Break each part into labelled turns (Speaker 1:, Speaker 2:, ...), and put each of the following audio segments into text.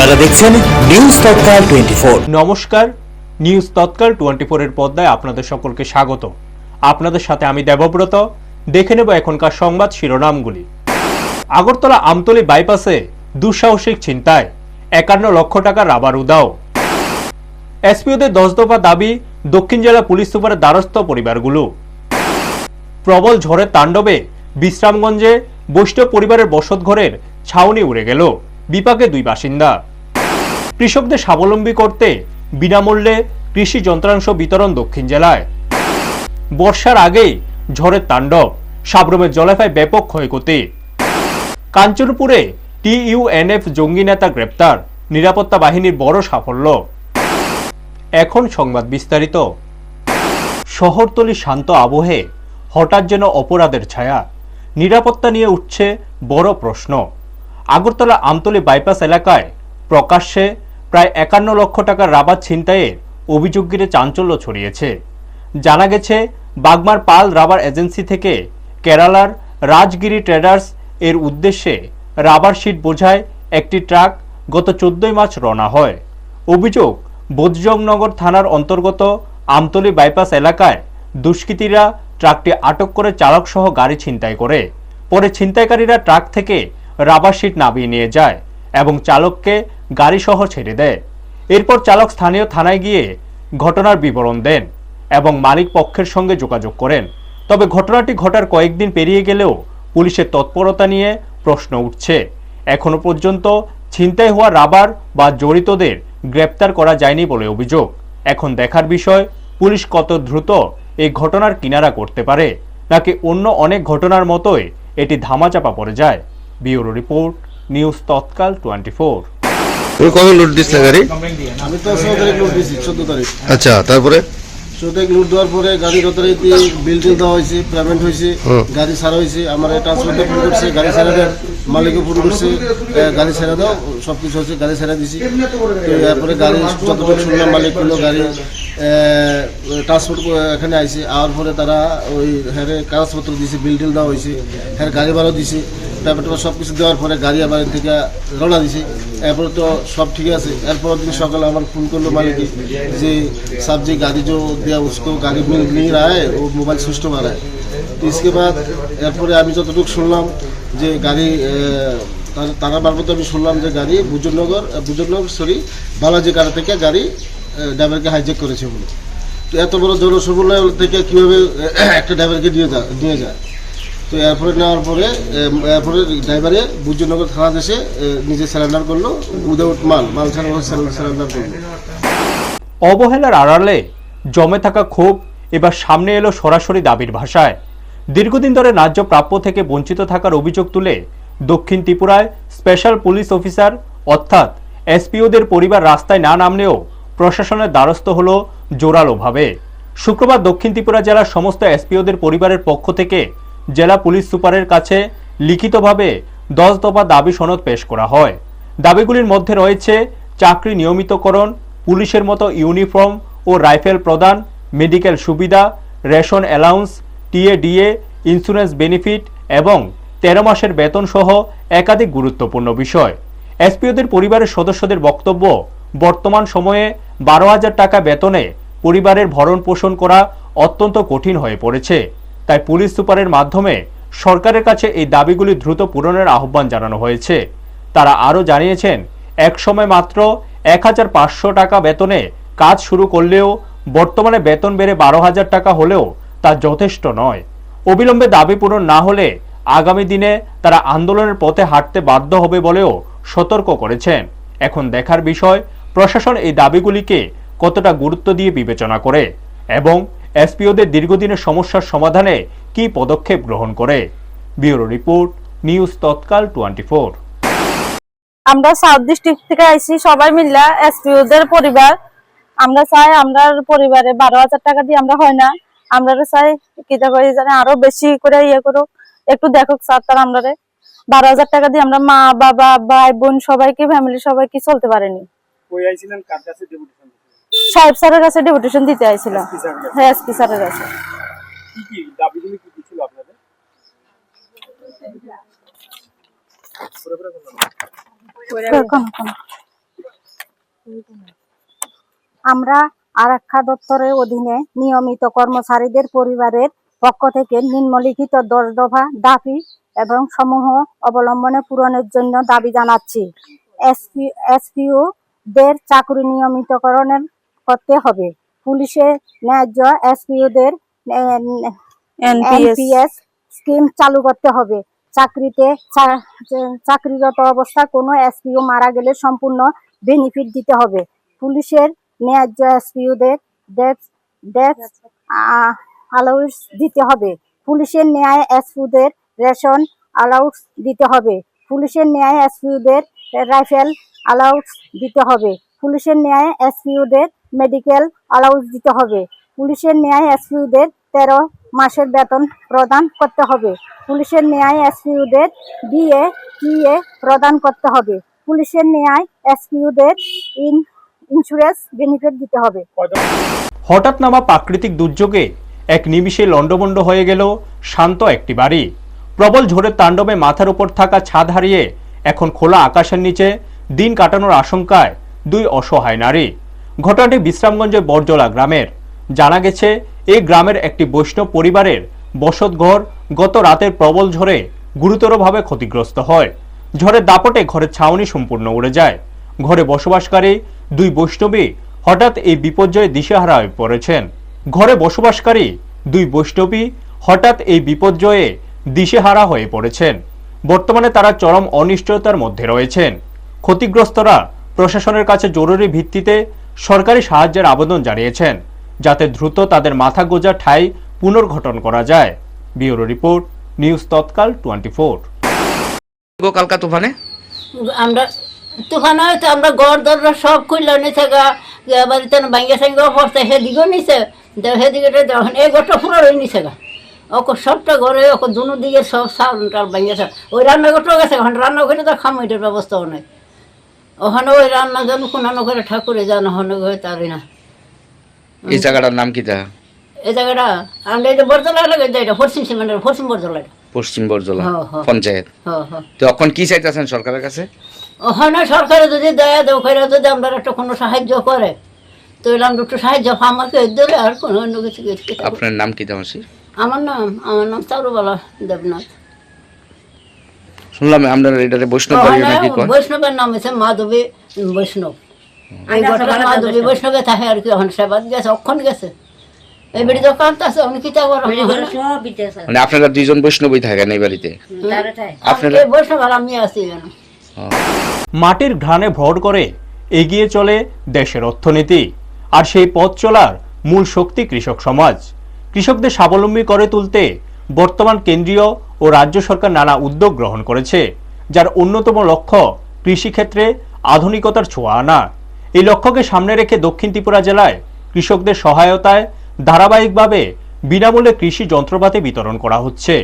Speaker 1: আপনারা দেখছেন নিউজ তৎকাল 24।
Speaker 2: নমস্কার, নিউজ তৎকাল 24 এর পর্দায় আপনাদের সকলকে স্বাগত। আপনাদের সাথে আমি দেবব্রত। দেখে নেব এখনকার সংবাদ শিরোনামগুলি। আগরতলা আমতলী বাইপাসে দুঃসাহসিক ছিনতাই, 51 লক্ষ টাকা রাবার উধাও। এসপিওদের 10 দফা দাবি দক্ষিণ জেলা পুলিশ সুপারের দ্বারস্থ পরিবারগুলো। প্রবল ঝড়ের তাণ্ডবে বিশ্রামগঞ্জে বৈষ্ণব পরিবারের বসতঘরের ছাউনি উড়ে গেল, বিপাকে 2 বাসিন্দা। কৃষকদের স্বাবলম্বী করতে বিনামূল্যে কৃষি যন্ত্রাংশ বিতরণ দক্ষিণ জেলায়। বর্ষার আগেই ঝড়ের তাণ্ডব, সাবরুমের জলাশয়ে ব্যাপক ক্ষয়ক্ষতি। কাঞ্চনপুরে TUNF জঙ্গি নেতা গ্রেপ্তার, নিরাপত্তা বাহিনীর বড় সাফল্য। এখন সংবাদ বিস্তারিত। শহরতলি শান্ত আবহে হঠাৎ যেন অপরাধের ছায়া, নিরাপত্তা নিয়ে উঠছে বড় প্রশ্ন। আগরতলা আমতলী বাইপাস এলাকায় প্রকাশ্যে প্রায় 51 লক্ষ টাকার রাবার ছিনতাইয়ের অভিযোগ ঘিরে চাঞ্চল্য ছড়িয়েছে। জানা গেছে, বাগমার পাল রাবার এজেন্সি থেকে কেরালার রাজগিরি ট্রেডার্স এর উদ্দেশ্যে রাবার শিট বোঝায় একটি ট্রাক গত 14 মার্চ রওনা হয়। অভিযোগ, বোধজংনগর থানার অন্তর্গত আমতলী বাইপাস এলাকায় দুষ্কৃতীরা ট্রাকটি আটক করে চালক সহ গাড়ি ছিনতাই করে। পরে ছিনতাইকারীরা ট্রাক থেকে রাবার শিট নামিয়ে নিয়ে যায় এবং চালককে গাড়ি সহ ছেড়ে দেয়। এরপর চালক স্থানীয় থানায় গিয়ে ঘটনার বিবরণ দেন এবং মালিক পক্ষের সঙ্গে যোগাযোগ করেন। তবে ঘটনাটি ঘটার কয়েকদিন পেরিয়ে গেলেও পুলিশের তৎপরতা নিয়ে প্রশ্ন উঠছে। এখনো পর্যন্ত ছিনতাই হওয়া রাবার বা জড়িতদের গ্রেপ্তার করা যায়নি বলে অভিযোগ। এখন দেখার বিষয়, পুলিশ কত দ্রুত এই ঘটনার কিনারা করতে পারে, নাকি অন্য অনেক ঘটনার মতোই এটি ধামাচাপা পড়ে যায়। ব্যুরো রিপোর্ট, নিউজ তৎকাল 24।
Speaker 3: তুমি কবে লুট দিছিলে গাড়ি?
Speaker 4: আমি তো 14 তারিখ লুট দিয়েছি, 14 তারিখ।
Speaker 3: আচ্ছা, তারপরে
Speaker 4: 14 তারিখ লুট দেওয়ার পরে গাড়ি যথারীতি বিল টিল দেওয়া হয়েছে, পেমেন্ট হয়েছে, গাড়ি ছাড়া হয়েছে। আমার ট্রান্সপোর্টে ফোন করছে, গাড়ি ছাড়া দেন। মালিককে ফোন করছে, গাড়ি ছাড়া দাও, সব কিছু হচ্ছে, গাড়ি ছাড়া দিছি। তারপরে গাড়ি যতটুকু শুনলাম মালিক করলো, গাড়ি ট্রান্সপোর্ট এখানে আইছে। আওয়ার পরে তারা ওই হ্যাঁ কাগজপত্র দিয়েছে, বিল টিল দেওয়া হয়েছে, হ্যাঁ গাড়ি ভাড়াও দিছে। তারপরে সব কিছু দেওয়ার পরে গাড়ি আবার থেকে রওনা দিছে। এরপরে তো সব ঠিক আছে। এরপর দিন সকালে আমার ফোন করলো মালিক যে साहब जी गाड़ी जो दिया उसको गाड़ी मिल नहीं रहा है, वो मोबाइल स्विच ऑफ आ रहा है। तो इसके बाद एरपरे আমি যতটুকু শুনলাম যে গাড়ি তারা মারফত আমি শুনলাম যে গাড়ি বুজুর্গনগর বালাজি গাড়ি থেকে গাড়ি ড্রাইভারকে হাইজ্যাক করেছে বলে। তো এত বড় জনসমুদ্র থেকে কীভাবে একটা ড্রাইভারকে নিয়ে যায়। তো এরপরে নেওয়ার পরে ড্রাইভারে বুজুর্গনগর থানা এসে নিজে স্যারেন্ডার করলো, উইদাউট মাল ছাড়া স্যারেন্ডার করলো।
Speaker 2: অবহেলার আড়ালে জমে থাকা ক্ষোভ এবার সামনে এলো সরাসরি দাবির ভাষায়। দীর্ঘদিন ধরে ন্যায্য প্রাপ্য থেকে বঞ্চিত থাকার অভিযোগ তুলে দক্ষিণ ত্রিপুরায় স্পেশাল পুলিশ অফিসার অর্থাৎ এসপিওদের পরিবার রাস্তায় না নামলেও প্রশাসনের দ্বারস্থ হল জোরালোভাবে। শুক্রবার দক্ষিণ ত্রিপুরা জেলার সমস্ত এসপিওদের পরিবারের পক্ষ থেকে জেলা পুলিশ সুপারের কাছে লিখিতভাবে 10 দফা দাবি সনদ পেশ করা হয়। দাবিগুলির মধ্যে রয়েছে চাকরি নিয়মিতকরণ, পুলিশের মতো ইউনিফর্ম ও রাইফেল প্রদান, মেডিকেল সুবিধা, ration allowance, TA DA, insurance benefit এবং 13 মাসের বেতন সহ একাধিক গুরুত্বপূর্ণ বিষয়। এসপিওদের পরিবারের সদস্যদের বক্তব্য, বর্তমান সময়ে 12,000 টাকা বেতনে পরিবারের ভরণ পোষণ করা অত্যন্ত কঠিন হয়ে পড়েছে। তাই পুলিশ সুপারের মাধ্যমে সরকারের কাছে এই দাবিগুলি দ্রুত পূরণের আহ্বান জানানো হয়েছে। তারা আরও জানিয়েছেন, এক সময় মাত্র 1,500 টাকা বেতনে কাজ শুরু করলেও বর্তমানে বেতন বেড়ে 12,000 টাকা হলেও তা যথেষ্ট নয়। অবিলম্বে দাবি পূরণ না হলে আগামী দিনে তারা আন্দোলনের পথে হাঁটতে বাধ্য হবে বলেও সতর্ক করেছেন। এখন দেখার বিষয়, প্রশাসন এই দাবিগুলিকে কতটা গুরুত্ব দিয়ে বিবেচনা করে এবং এসপিওদের দীর্ঘদিনের সমস্যার সমাধানে কি পদক্ষেপ গ্রহণ করে। ব্যুরো রিপোর্ট, নিউজ তৎকাল 24।
Speaker 5: আমরা সাউথ ডিস্ট্রিক্ট থেকে আইছি, সবাই মিল্লা এসপিওদের পরিবার। আমরা চাই আমরা পরিবারে 12,000 টাকা দিয়ে আমরা হয় না, আমরা চাই কিতা করে জানে আরো বেশি করে ইয়ে করো, একটু দেখো স্যার। তার আমরা 12,000 টাকা দিয়ে আমরা মা বাবা ভাই বোন সবাইকে ফ্যামিলি সবাইকে চলতে পারেনি। সাহেব স্যারের কাছে ডেপুটেশন দিতে আইছিলাম। হ্যাঁ, এসপি স্যারের কাছে।
Speaker 6: আমরা আরক্ষা দপ্তরের অধীনে নিয়মিত কর্মচারীদের পরিবারের পক্ষ থেকে নিম্নলিখিত 10 দফা দাবি এবং সমূহ অবলম্বনে পূরণের জন্য দাবি জানাচ্ছি। এসপিও দের চাকরি নিয়মিতকরণের করতে হবে। পুলিশের ন্যায্য এসপিওদের এনপিএস স্কিম চালু করতে হবে। চাকরিরত অবস্থায় কোনো এসপিও মারা গেলে সম্পূর্ণ বেনিফিট দিতে হবে। পুলিশের ন্যায্য এসপিওদের ডেথ অ্যালাউন্স দিতে হবে। পুলিশের ন্যায় এসপিওদের রেশন অ্যালাউন্স দিতে হবে। পুলিশের ন্যায় এসপিওদের রাইফেল অ্যালাউন্স দিতে হবে। পুলিশের ন্যায় এসপিওদের মেডিকেল অ্যালাউন্স দিতে হবে। পুলিশের ন্যায় এসপিওদের 13 মাসের বেতন প্রদান করতে হবে। পুলিশের ন্যায় এসপিওদের ডিএ প্রদান করতে হবে। পুলিশের ন্যায় এসপিওদের ইন্স্যুরেন্স বেনিফিট দিতে হবে।
Speaker 2: হঠাৎ নামা প্রাকৃতিক দুর্যোগে এক নিমিষে লণ্ডভণ্ড হয়ে গেল শান্ত একটি বাড়ি। প্রবল ঝড়ের তাণ্ডবে মাথার উপর থাকা ছাদ হারিয়ে এখন খোলা আকাশের নিচে দিন কাটানোর আশঙ্কায় 2 অসহায় নারী। ঘটনাটি বিশ্রামগঞ্জের বরজলা গ্রামের। জানা গেছে এই গ্রামের একটি বৈষ্ণব পরিবারের বসতঘর গত রাতের প্রবল ঝড়ে গুরুতরভাবে ক্ষতিগ্রস্ত হয়। ঝড়ের দাপটে ঘরের ছাউনি সম্পূর্ণ উড়ে যায়। ঘরে বসবাসকারী 2 বৈষ্ণবী হঠাৎ এই বিপর্যয়ে দিশেহারা হয়ে পড়েছেন। ঘরে বসবাসকারী 2 বৈষ্ণবী হঠাৎ এই বিপর্যয়ে দিশেহারা হয়ে পড়েছেন। বর্তমানে তারা চরম অনিশ্চয়তার মধ্যে রয়েছেন। ক্ষতিগ্রস্তরা প্রশাসনের কাছে জরুরি ভিত্তিতে সরকারি সাহায্যের আবেদন জানিয়েছেন, যাতে দ্রুত তাদের মাথা গোঁজা ঠাঁই পুনর্গঠন করা যায়। ব্যুরো রিপোর্ট, নিউজ তৎকাল 24।
Speaker 7: কালকা তুফানে
Speaker 8: তুফান হয়তো আমরা গড় দররা সব খুললে নিচে বাড়িতে ভাঙ্গে সাঙ্গে পড়ছে, সেদিকেও নিচে সেদিকে যখন এই ঘরটা পুরো নিচে গা ওকে সবটা ঘরে ওকে দুনো দিকে সব সাল টাল ভাঙ্গেছে। ওই রান্নাঘরটাও গেছে, এখন রান্না করে তো খামাইটার ব্যবস্থাও নেই। ওখানে ওই রান্না যেন কোনানো করে ঠাকুরে যান ওখানে হয়ে তারি না।
Speaker 7: এই জায়গাটার নাম কি তা?
Speaker 8: এই জায়গাটা আমরা এটা বরজলা লাগে, এটা পশ্চিম সীমান্তের পশ্চিম বরজলা,
Speaker 7: পশ্চিম বরজলা পঞ্চায়েত। তো এখন কি চাইতেছেন সরকারের কাছে?
Speaker 8: ওখানে সরকারে যদি দয়া দেয়, ওখানে যদি আমরা একটা কোনো সাহায্য করে তো আমরা একটু সাহায্য আমাকে ধরে আর কোনো অন্য কিছু।
Speaker 7: আপনার নাম কি তামাসি?
Speaker 8: আমার নাম চারুবালা দেবনাথ।
Speaker 7: শুনলাম আপনার এটারে বৈষ্ণব বাড়ি নাকি কয়?
Speaker 8: বৈষ্ণবের নাম হচ্ছে মাধবী বৈষ্ণব। এই ঘটনা মাধবী বৈষ্ণবে থাকে আর কি। এখন সেবাদ গেছে, অক্ষণ গেছে। এই বাড়ি দোকান আছে অনেক কিতা
Speaker 7: মানে আপনারা 2 জন বৈষ্ণবই থাকেন এই বাড়িতে?
Speaker 8: আপনারা বৈষ্ণব আর আমি আছি।
Speaker 2: মাটির ঘ্রাণে ভর করে এগিয়ে চলে দেশের অর্থনীতি, আর সেই পথ চলার মূল শক্তি কৃষক সমাজ। কৃষকদের স্বাবলম্বী করে তুলতে বর্তমান কেন্দ্রীয় ও রাজ্য সরকার নানা উদ্যোগ গ্রহণ করেছে, যার অন্যতম লক্ষ্য কৃষিক্ষেত্রে আধুনিকতার ছোঁয়া আনা। এই লক্ষ্যকে সামনে রেখে দক্ষিণ ত্রিপুরা জেলায় কৃষকদের সহায়তায় ধারাবাহিকভাবে বিনামূল্যে কৃষি যন্ত্রপাতি বিতরণ করা হচ্ছে।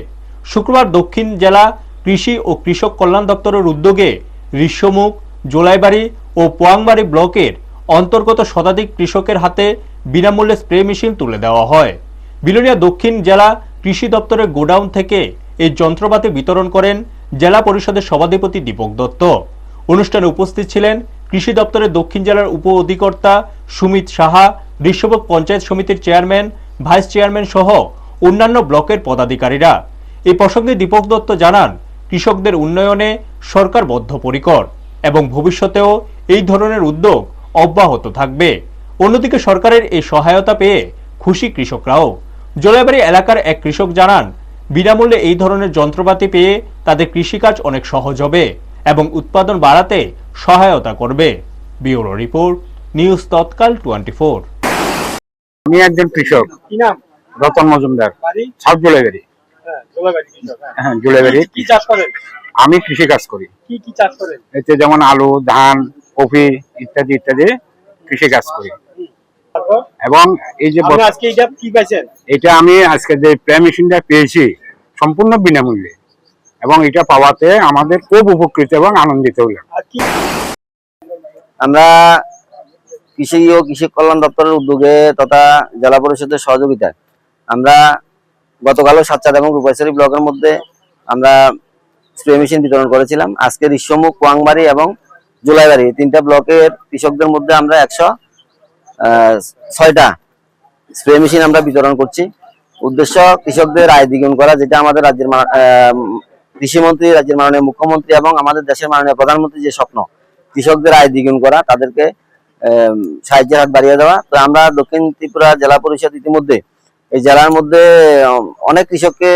Speaker 2: শুক্রবার দক্ষিণ জেলা কৃষি ও কৃষক কল্যাণ দপ্তরের উদ্যোগে ঋষ্যমুখ, জোলাইবাড়ি ও পোয়াংবাড়ি ব্লকের অন্তর্গত শতাধিক কৃষকের হাতে বিনামূল্যে স্প্রে মেশিন তুলে দেওয়া হয়। বিলোনিয়া দক্ষিণ জেলা কৃষি দপ্তরের গোডাউন থেকে এই যন্ত্রপাতি বিতরণ করেন জেলা পরিষদের সভাধিপতি দীপক দত্ত। অনুষ্ঠানে উপস্থিত ছিলেন কৃষি দপ্তরের দক্ষিণ জেলার উপ অধিকর্তা সুমিত সাহা, ঋষ্যমুখ পঞ্চায়েত সমিতির চেয়ারম্যান, ভাইস চেয়ারম্যান সহ অন্যান্য ব্লকের পদাধিকারীরা। এই প্রসঙ্গে দীপক দত্ত জানান, কৃষকদের উন্নয়নে সরকার বদ্ধপরিকর এবং ভবিষ্যতেও এই ধরনের উদ্যোগ অব্যাহত থাকবে। অন্যদিকে সরকারের এই সহায়তা পেয়ে খুশি কৃষকরাও। জোলাইবাড়ি এলাকার এক কৃষক জানান, বিনামূল্যে এই ধরনের যন্ত্রপাতি পেয়ে তাদের কৃষিকাজ অনেক সহজ হবে এবং উৎপাদন বাড়াতে সহায়তা করবে। ব্যুরো রিপোর্ট, নিউজ তৎকাল 24।
Speaker 9: আমি একজন কৃষক, রতন মজুমদার, সাউথ জোলাইবাড়ি। হ্যাঁ, জোলাইবাড়ি।
Speaker 10: কি চাষ করেন?
Speaker 9: আমি কৃষি কাজ করি।
Speaker 10: কি কি চাষ করেন?
Speaker 9: এতে যেমন আলু, ধান, কফি ইত্যাদি ইত্যাদি কৃষি কাজ করি। এবং এই যে
Speaker 10: আজকে এটা কি পাইছেন?
Speaker 9: এটা আমি আজকে যে স্প্রে মেশিনটা পেয়েছি সম্পূর্ণ বিনামূল্যে, এবং এটা পাওয়াতে আমাদের খুব উপকৃত এবং আনন্দিত হলাম।
Speaker 11: আমরা কৃষি ও কৃষি কল্যাণ দপ্তরের উদ্যোগে তথা জেলা পরিষদের সহযোগিতায় আমরা গতকালও সাতচাঁদ এবং রূপাইছড়ি ব্লকের মধ্যে আমরা স্প্রে মেশিন বিতরণ করেছিলাম। আজকে ঋষ্যমুখ, পোয়াংবাড়ি এবং জোলাইবাড়ি 3টা ব্লকের কৃষকদের মধ্যে আমরা 6টা স্প্রে মেশিন আমরা বিতরণ করছি। উদ্দেশ্য কৃষকদের আয় দ্বিগুণ করা, যেটা আমাদের রাজ্যের কৃষিমন্ত্রী, রাজ্যের মাননীয় মুখ্যমন্ত্রী এবং আমাদের দেশের মাননীয় প্রধানমন্ত্রী যে স্বপ্ন, কৃষকদের আয় দ্বিগুণ করা, তাদেরকে সাহায্যের হাত বাড়িয়ে দেওয়া। তো আমরা দক্ষিণ ত্রিপুরা জেলা পরিষদ ইতিমধ্যে এই জেলার মধ্যে অনেক কৃষককে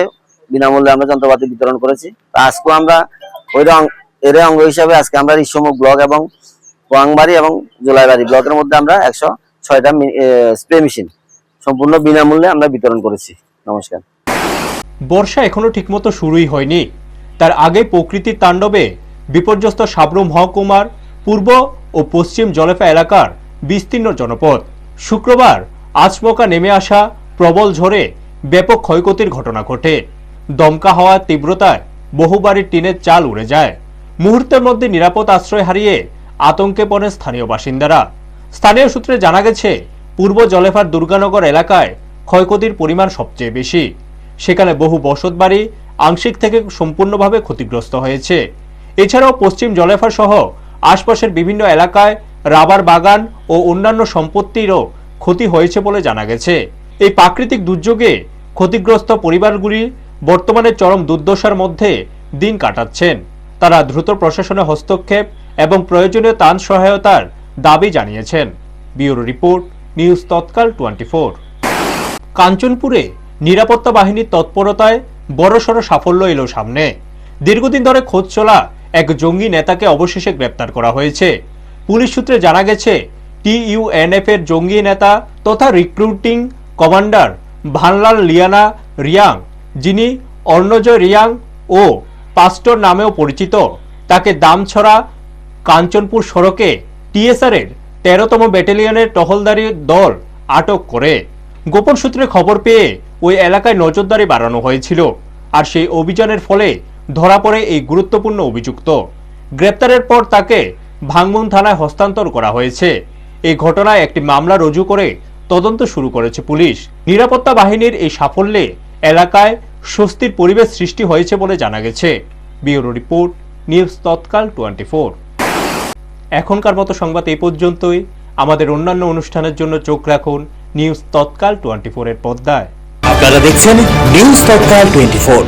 Speaker 11: বিনামূল্যে আমরা যন্ত্রপাতি বিতরণ করেছি। তো আজকেও আমরা এর অঙ্গ হিসাবে আজকে আমরা রিসমুখ ব্লক এবং পোয়াংবাড়ি এবং জোলাইবাড়ি ব্লকের মধ্যে আমরা 106টা স্প্রে মেশিন সম্পূর্ণ বিনামূল্যে আমরা বিতরণ করেছি। নমস্কার।
Speaker 2: বর্ষা এখনো ঠিকমতো শুরুই হয়নি, তার আগে প্রকৃতির তাণ্ডবে বিপর্যস্ত সাবরু মহকুমার পূর্ব ও পশ্চিম জলেফা এলাকার বিস্তীর্ণ জনপদ। শুক্রবার আচমকা নেমে আসা প্রবল ঝড়ে ব্যাপক ক্ষয়ক্ষতির ঘটনা ঘটে। দমকা হওয়ার তীব্রতায় বহু বাড়ির টিনের চাল উড়ে যায়। মুহূর্তের মধ্যে নিরাপদ আশ্রয় হারিয়ে আতঙ্কে পড়েন স্থানীয় বাসিন্দারা। স্থানীয় সূত্রে জানা গেছে, পূর্ব জলেফার দুর্গানগর এলাকায় ক্ষয়ক্ষতির পরিমাণ সবচেয়ে বেশি। সেখানে বহু বসতবাড়ি আংশিক থেকে সম্পূর্ণভাবে ক্ষতিগ্রস্ত হয়েছে। এছাড়াও পশ্চিম জলেফা সহ আশপাশের বিভিন্ন এলাকায় রাবার বাগান ও অন্যান্য সম্পত্তিরও ক্ষতি হয়েছে বলে জানা গেছে। এই প্রাকৃতিক দুর্যোগে ক্ষতিগ্রস্ত পরিবারগুলি বর্তমানে চরম দুর্দশার মধ্যে দিন কাটাচ্ছেন। তারা দ্রুত প্রশাসনের হস্তক্ষেপ এবং প্রয়োজনীয় ত্রাণ সহায়তার দাবি জানিয়েছেন। ব্যুরো রিপোর্ট, নিউজ তৎকাল 24। কাঞ্চনপুরে নিরাপত্তা বাহিনীর তৎপরতায় বড়সড় সাফল্য এলো সামনে। দীর্ঘদিন ধরে খোঁজ চলা এক জঙ্গি নেতাকে অবশেষে গ্রেপ্তার করা হয়েছে। পুলিশ সূত্রে জানা গেছে, TUNF এর জঙ্গি নেতা তথা recruiting commander Vanlal Liana Reang, যিনি অর্ণজয় রিয়াং ও পাস্টর নামেও পরিচিত, তাকে দামছড়া কাঞ্চনপুর সড়কে TSR এর 13তম ব্যাটালিয়নের টহলদারি দল আটক করে। গোপন সূত্রে খবর পেয়ে ওই এলাকায় নজরদারি বাড়ানো হয়েছিল, আর সেই অভিযানের ফলে ধরা পড়ে এই গুরুত্বপূর্ণ অভিযুক্ত। গ্রেপ্তারের পর তাকে ভাঙমুন থানায় হস্তান্তর করা হয়েছে। এই ঘটনায় একটি মামলা রুজু করে তদন্ত শুরু করেছে পুলিশ। নিরাপত্তা বাহিনীর এই সাফল্যে এলাকায় স্বস্তির পরিবেশ সৃষ্টি হয়েছে বলে জানা গেছে। ব্যুরো রিপোর্ট, নিউজ তৎকাল 24। এখনকার মতো সংবাদ এই পর্যন্তই। আমাদের অন্যান্য অনুষ্ঠানের জন্য চোখ রাখুন নিউজ তৎকাল 24 এর পর্দায়।
Speaker 1: আপনারা দেখছেন নিউজ তৎকাল 24।